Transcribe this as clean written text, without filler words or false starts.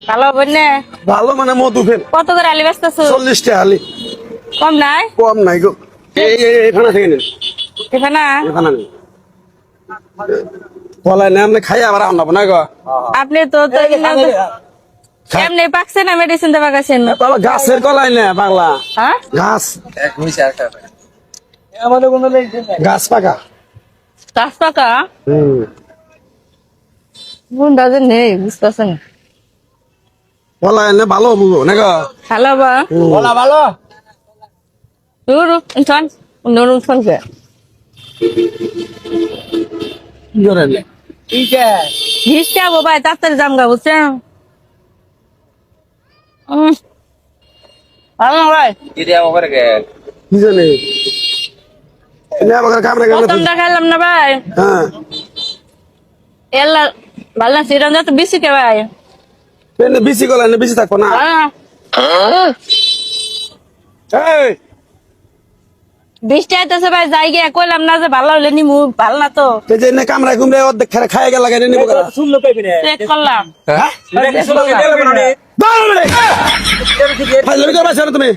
ভালো হবে না? ভালো মানে মধু ফেল কত করে আলি বেচতেছো? 40 টাকা আলি কম নাই? কম নাই গো এখানে থেকে নিন এখানে এখানে নিন বলাই না আপনি খাই আবার আনবো না গো আপনি তো এমনি পাকছে না মেডিসিন দিয়ে পাকাছেন? বাবা গাছের কলাই না পাগলা হ্যাঁ গাছ গাছ পাকা গাছ পাকা হুম বুন্দা যে নেই বুঝতেছেন। বলাই না ভালো বুঝো না গো ভালো বা বলা ভালো নুরু ইনসান নুরু শুনছে কি করেন হিসটা বাবা তাড়াতাড়ি দাম গা বুঝছেন। ভালো না ভাই কি জানি এনে আবার কামড়ে কামড়ে প্রথমটা খাইলাম না ভাই হ্যাঁ এলা ভালো না সিরাম যত বেশি কে ভাই এনে বেশি কলাই না বেশি থাকবো না এই বৃষ্টি আইতেছে ভাই যাই গিয়ে কইলাম না যে ভালো হলে নিমু ভালো না তো এই যে এনে কামড়ায় কুমড়ে অর্ধেক খাই গেল লাগাই নিবো করা চেক করলাম হ্যাঁ ফাইল করে বাসা তুমি